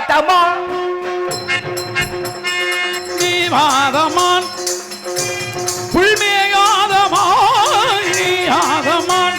மேயாதமா நீ வாதமான் புல்மேயாதமான் நீ ஆதமான்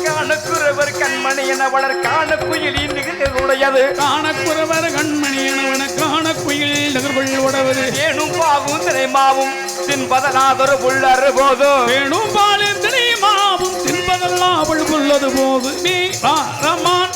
காணக்குறவர் கண்மணி என வளர் காணக்குயில் நிகழ்வுடையது காணக்குறவர் கண்மணி எனவன காணக்குயில் நிகழ்வுள் உடவது ஏனும் பாவும் தினைமாவும் தின்பதனாதொரு புள்ளறு போதும் வேணும் பாலின் தினைமாவும் தின்பதெல்லாம் அவள் புள்ளது போது நீ ரமான்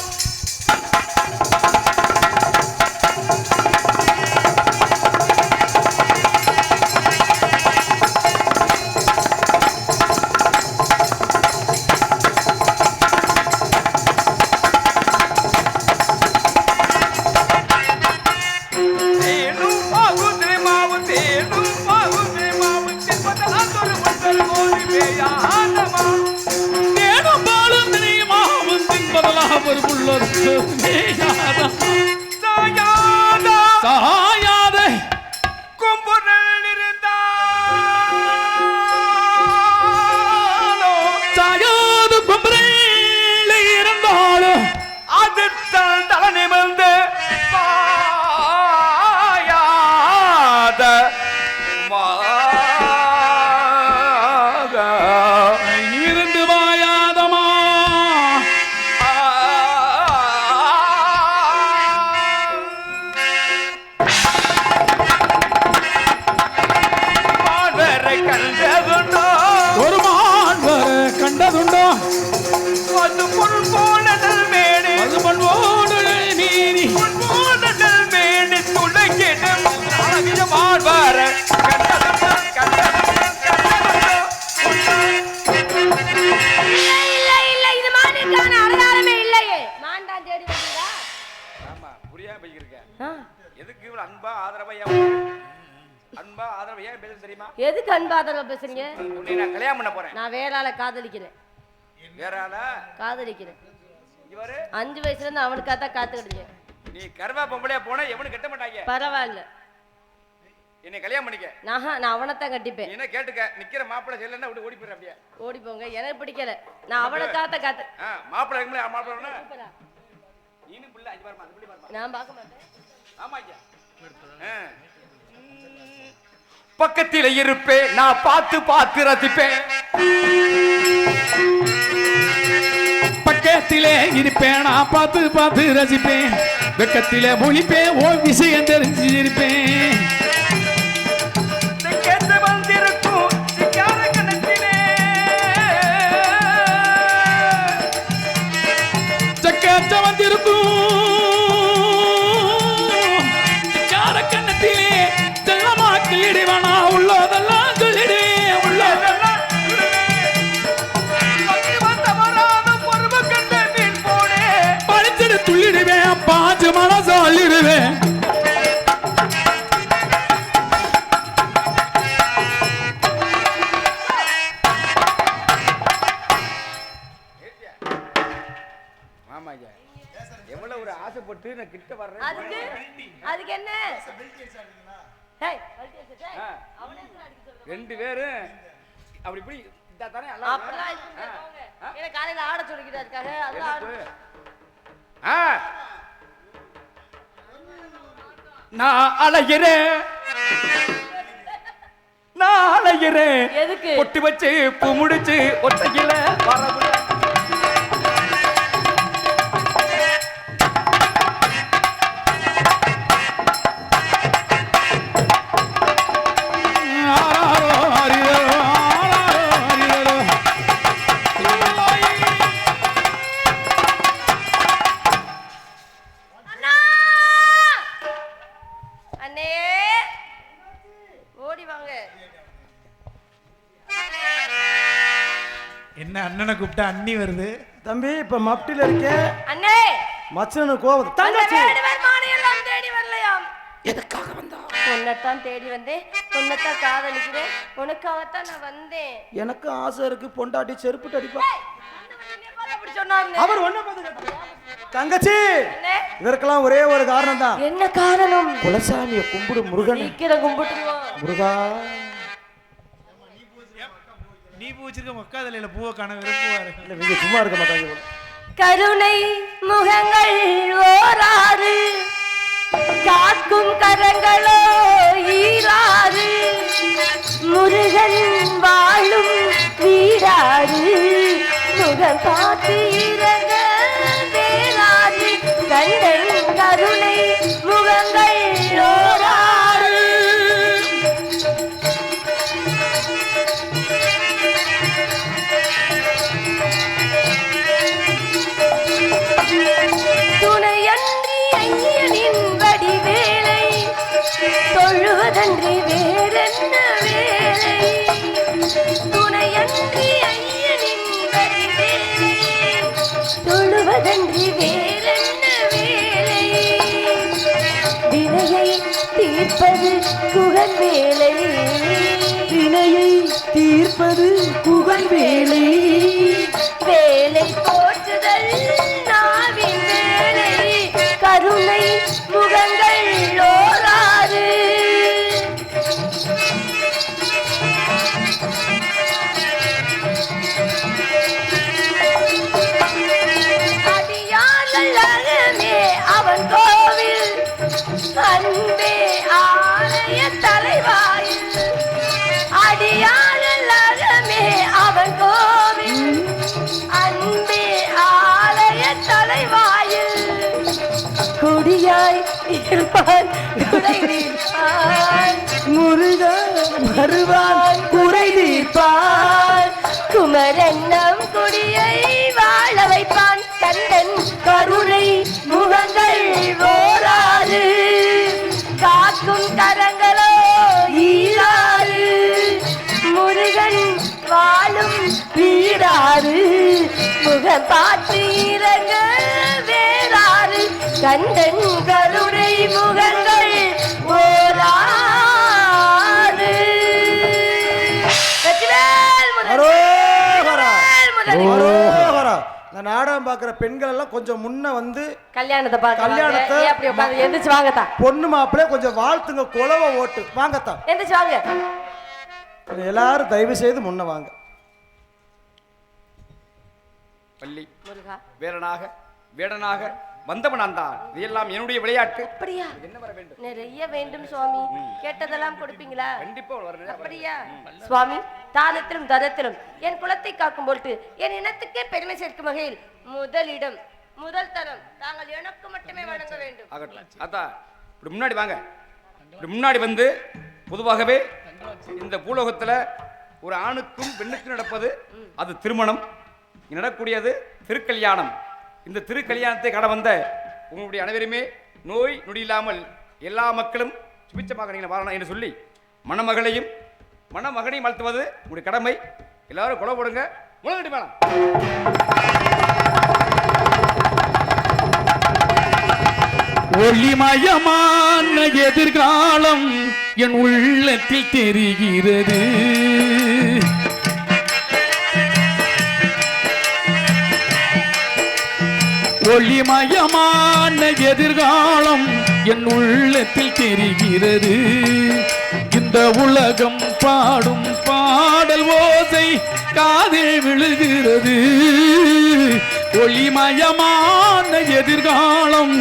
சாயாத கொம்புகள் சாயாது கொம்புகள் இருந்தாலும் அது தலை நிமிர்ந்து பாயாத இருந்து வாயாதமா கண்டதுண்டோ ஒரு மாண்பர கண்டதுண்டோ அது பொன் போனதல் மேடு அது பொன்வோடு மீறி போனதல் மேடு துளைக்கிடும் அழகிய மாண்பர கண்டதுண்டோ இல்ல இது மானுக்கான அடையாளமே இல்லையே மாண்டான் தேடி வந்தீங்களா ஆமா புரியாம போயிருக்க எதுக்கு இவ்வளவு அன்பா ஆதரவு ஏன் பேச தெரியுமா எதுக்கு அன்பா ஆதரவு பேசுறீங்க உன்னை நான் கல்யாணம் பண்ண போறேன் நான் வேற ஆளை காதலிக்கிறேன் வேற ஆளா காதலிக்கிறேன் இவரு 5 வயசுல இருந்து அவனுக்காக தான் காத்துக்கிட்டீங்க நீ கருவா பொம்பளையா போனா எவனு கட்ட மாட்டாங்க பரவாயில்ல என்னை கல்யாணம் பண்ணிக்க நான் அவனைத்தான் கட்டிப்பேன் என்ன கேட்டுக்க நிக்கிற மாப்பிள்ளை செல்லன்னா விட்டு ஓடி போயிரு அப்படியே ஓடி போங்க எனக்கு பிடிக்கல நான் அவனுக்காக காத்து மாப்பிள்ளை இருக்கும்போது மாப்பிள்ளை நீனும் பிள்ளை 5 பாருமா அது பிள்ளை பாருமா நான் பார்க்க மாட்டேன் ஆமா ஐயா பக்கத்தில் இருப்பேன் நான் பார்த்து பார்த்து ரசிப்பேன் பக்கத்திலே இருப்பேன் நான் பார்த்து பார்த்து ரசிப்பேன் வெக்கத்திலே மொழிப்பேன் ஓ விஷயம் தெரிஞ்சு இருப்பேன் வந்திருக்கும் சக்காச்ச வந்திருக்கும் கண்ணத்திலே செல்லமா கிளிடுவானா உள்ளதெல்லாம் சொல்லிடுவேன் உள்ளதெல்லாம் படிச்சுட்டு துள்ளிடுவேன் 5 மனசு அள்ளிடுவேன் எவ்வளவு ஒரு ஆசைப்பட்டு நான் கிட்ட வர்றேன் அதுக்கு என்ன ரெண்டு பேரும் அப்படி இப்படி தானே காலையில ஆட சொல்லிக்கிறாருக்காக நான் அலைகிறேன் எதுக்கு பொட்டு வச்சு பூ முடிச்சு ஒத்தையில வரவு என்ன அண்ணனை கூப்பிட்டா அண்ணி வருது தம்பி இப்ப மப்டில இருக்க அண்ணே மச்சனு கோவம் தங்கச்சி தேடி வரலையாம் எதுக்காக வந்தா உன்னைத்தான் தேடி வந்தேன் உன்னைத்தான் காதலிக்கிறேன் உனக்காகத்தான் நான் வந்தேன் எனக்கு ஆசை இருக்கு பொண்டாட்டி செருப்பு அடிப்பா அப்படி சொன்னாரு அவர் ஒண்ணு பார்த்து தங்கச்சி என்ன? இதற்கெல்லாம் ஒரே ஒரு காரணம் தான். என்ன காரணம்? குலசாமியை கும்பிடு முருகன். சீக்கிரம் கும்பிட்டுருவோம். முருகா நீ பூ வச்சிருக்க மொக்காதலையில பூவை காண விரும்புவாரு. இல்ல நீங்க சும்மா இருக்க மாட்டாங்க போல. கருணை முகங்கள் ஓராறு காக்கும் கரங்களோ ஈராறு முருகன் வாழும் வீராறு முகம் பார்த்து இறங்க வேறாறு கண்டன் கருணை முகங்கள் ஓராறு. துணையன்றி ஐயனின் வடிவேலை தொழுவதன்றி வேறென்ன வேலை துணையன்றி ஐயனின் வடிவேலை தொழுவதன்றி வேறென்ன வேலை வினையை தீர்ப்பது குகன் வேலை வினையை தீர்ப்பது குகன் வேலை வேலை போற்றுதல் நாவின் வேலை கருணை முகங்கள் ஓராறு. அடியார்கள் அகமே அவன் கோவில் அன்பே ஆலய தலைவாயில் அடியார்கள் அகமே அவன் கோவில் அன்பே ஆலய தலைவாயில் கொடியாய் இருப்பான் குறை தீர்ப்பான் முருகா வருவான் குறை தீர்ப்பான் குமரன்னம் கொடியை வாழ வைப்பான் கண்டன் கருணை முகங்கள் ஓராறு காக்கும் கரங்களோ ஈராறு முருகன் வாழும் வீராறு முகம் பார்த்து இறங்க வேறாறு கண்டன் கருணை முகங்கள் ஓராறு. வெற்றிவேல் முதல்வன். அரோகரா. வெற்றிவேல் முதல்வன். அரோகரா. இந்த நாடகம் பார்க்குற பெண்கள் எல்லாம் கொஞ்சம் முன்ன வந்து கல்யாணத்தை பார்க்க கல்யாணத்தை அப்படி உட்காந்து எந்திரிச்சு வாங்கத்தான் பொண்ணு மாப்பிள்ளை கொஞ்சம் வாழ்த்துங்க குலவை ஓட்டு வாங்கத்தான் எந்திரிச்சு வாங்க எல்லாரும் தயவு செய்து முன்ன வாங்க. பள்ளி முருகா வேலனாக வேடனாக வந்தவன் தான். இதெல்லாம் என்னுடைய விளையாட்டு. அப்படியா? என்ன வர வேண்டும்? நிறைய வேண்டும் சுவாமி. கேட்டதெல்லாம் கொடுப்பீங்களா? கண்டிப்பா வரணும். அப்படியா? சுவாமி தானத்திலும் ததத்திலும் என் குலத்தை காக்கும் பொருட்டு என் இனத்துக்கே பெருமை சேர்க்கும் வகையில் முதலிடம் முதல் தரம் தாங்கள் எனக்கு மட்டுமே வழங்க வேண்டும். ஆகட்டும். அதான் இப்படி முன்னாடி வாங்க. இப்படி முன்னாடி வந்து பொதுவாகவே இந்த பூலோகத்துல ஒரு ஆணுக்கும் பெண்ணுக்கும் நடப்பது அது திருமணம். இங்க நடக்கூடியது திருக்கல்யாணம். இந்த திருக்கல்யாணத்தை காண வந்த உங்களுடைய அனைவருமே நோய் நொடி இல்லாமல் எல்லா மக்களும் சுபிச்சமாக நீங்கள் வாழணும் என்று சொல்லி மணமகளையும் மணமகனையும் வாழ்த்துவது உங்களுடைய கடமை. எல்லாரும் கொலை போடுங்க. முழங்கடி வேணாம். ஒளிமயமான எதிர்காலம் என் உள்ளத்தில் தெரிகிறது. ஒளிமயமான எதிர்காலம் என் உள்ளத்தில் தெரிகிறது. இந்த உலகம் பாடும் பாடல் ஓசை காதில் விழுகிறது. ஒளிமயமான எதிர்காலம்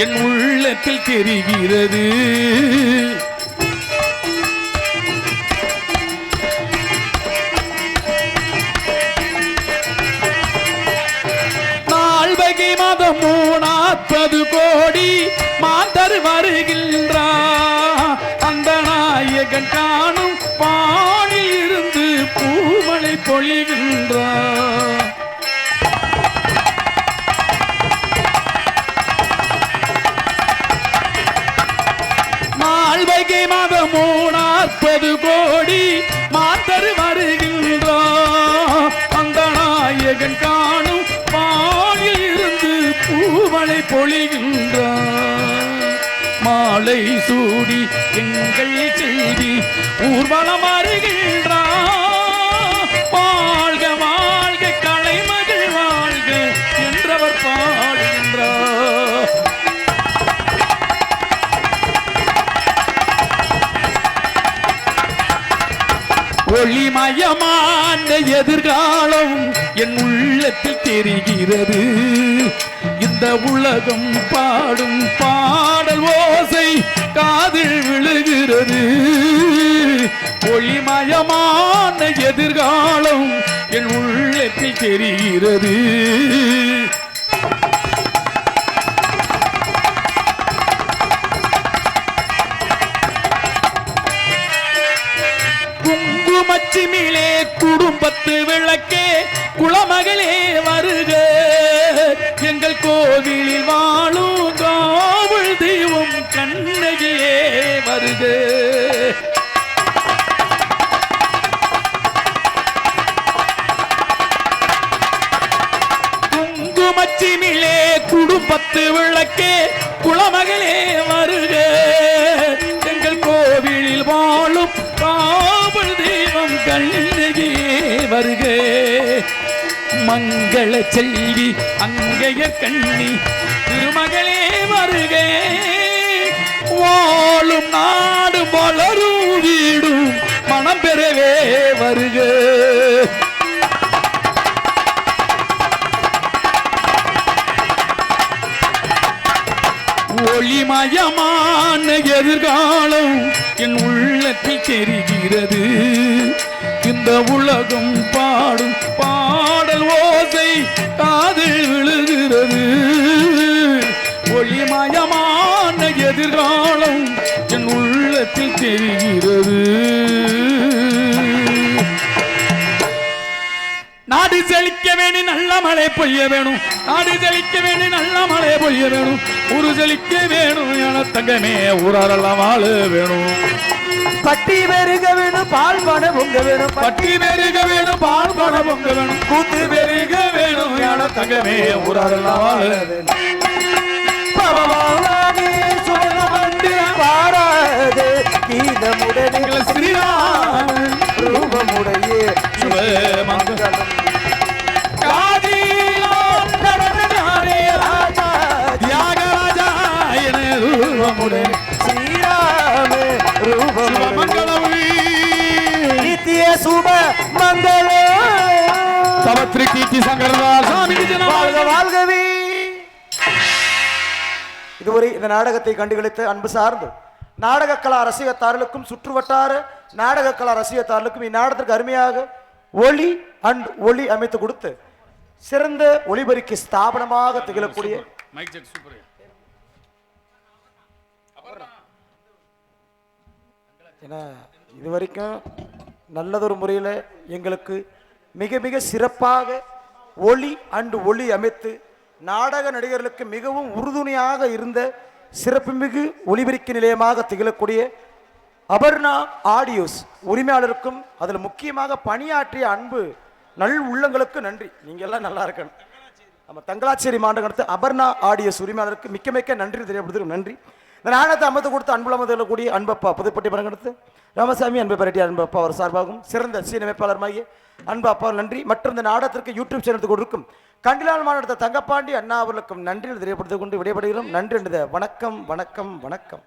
என் உள்ளத்தில் தெரிகிறது. நால்வகை மதம் 40 கோடி மாந்தர் வருகின்றார். அந்த நாயகன் காணும் பாணில் இருந்து பூமழை பொழிகின்றார். நால்வகை மதம் 40 கோடி மாந்தர் வருகின்றார். அந்த நாயகன் காணும் பாணில் இருந்து பூமழை பொழிகின்றார். மாலை சூடி எங்கள் செய்தி ஊர்வலம் வருகின்றார். வாழ்க வாழ்க கலைமகள் வாழ்க என்றவர் பாடுகின்றார். ஒளிமயமான எதிர்காலம் என் உள்ளத்தில் தெரிகிறது. இந்த உலகம் பாடும் பாடல் ஓசை காதில் விழுகிறது. ஒளிமயமான எதிர்காலம் என் உள்ளத்தில் தெரிகிறது. குங்குமச்சிமிலே குடும்பத்து விளக்கே குளமகளே வருக. எங்கள் கோவிலில் வாழும் காவல் தெய்வம் கண்ணகியே வருக. குங்குமச்சிமிலே குடும்பத்து விளக்கே குளமகளே வருக. எங்கள் கோவிலில் வாழும் காவல் தெய்வம் கண்ணகியே வருக. மங்கள செல்வி அங்கைய கண்ணி திருமகளே வருக. வாழும் நாடு வளரும் வீடும் மனம் பெறவே வருக. ஒளிமயமான எதிர்காலம் என் உள்ளத்தில் தெரிகிறது. இந்த உலகம் பாடும் பாடல் ஓசை காதில் விழுகிறது. ஒளிமயமான எதிர்காலம் என் உள்ளத்தில் தெரிகிறது. நாடு செழிக்க வேணும் நல்ல மழை பொய்ய வேணும். நாடு செழிக்க வேணும் நல்ல மழை பொய்ய வேணும். ஊரு செழிக்க வேணும் என தங்கமே ஊரெல்லாம் வாழ வேணும். பட்டி பெருக வேணும் பால் பண பொங்க வேணும். பட்டி பெருக வேணும் பால் பண பொங்க வேணும். கூத்து பெருக வேணும் என தங்கமே ஊரெல்லாம் வாழ வேணும். பாராது கீதமுடனே ஸ்ரீராம ரூபமுடைய மங்களம் ஸ்ரீராம ரூபமங்களம் நித்திய சுப மங்கள சவத்ரி கீர்த்தி சங்கரதாஸ் சாமி வாழ்க வாழ்கவே. இதுவரை இந்த நாடகத்தை கண்டுகளித்த அன்பு சார்ந்து நாடக கலா ரசிகத்தார்களுக்கும் சுற்றுவட்டார நாடக கலா ரசிகத்தார்களுக்கும் இந்நாடகத்திற்கு அருமையாக ஒளி அண்ட் ஒளி அமைத்து கொடுத்து சிறந்த ஒளிபெருக்கி ஸ்தாபனமாக திகழக்கூடிய ஏன்னா இதுவரைக்கும் நல்லதொரு முறையில் எங்களுக்கு மிக மிக சிறப்பாக ஒளி அண்ட் ஒளி அமைத்து நாடக நடிகர்களுக்கு மிகவும் உறுதுணையாக இருந்த சிறப்புமிகு ஒளிபெருக்கி நிலையமாக திகழக்கூடிய அபர்ணா ஆடியோஸ் உரிமையாளருக்கும் அதில் முக்கியமாக பணியாற்றிய அன்பு நல் உள்ளங்களுக்கு நன்றி. நீங்கள் எல்லாம் நல்லா இருக்கணும். நம்ம தங்களாச்சேரி மாவட்டம் அடுத்து அபர்ணா ஆடியோஸ் உரிமையாளருக்கு மிக்க மிக்க நன்றி தெரியப்படுத்துகிறோம். நன்றி. இந்த நாடகத்தை அமைத்து கொடுத்து அன்புள்ள கூடிய அன்பப்பா புதுப்பட்டி பரங்கடுத்து ராமசாமி அன்பு பரட்டி அன்பப்பா அவர் சார்பாகவும் சிறந்த சீனமைப்பாளருமாகிய அன்பு அப்பா நன்றி. மற்றும் இந்த நாடகத்திற்கு யூடியூப் சேனல் கொடுக்கும் கண்டிலால் மாநிலத்தை தங்கப்பாண்டி அண்ணா அவர்களுக்கும் நன்றி தெரியப்படுத்திக் கொண்டு விடைபடுகிறோம். நன்றி. வணக்கம் வணக்கம் வணக்கம்.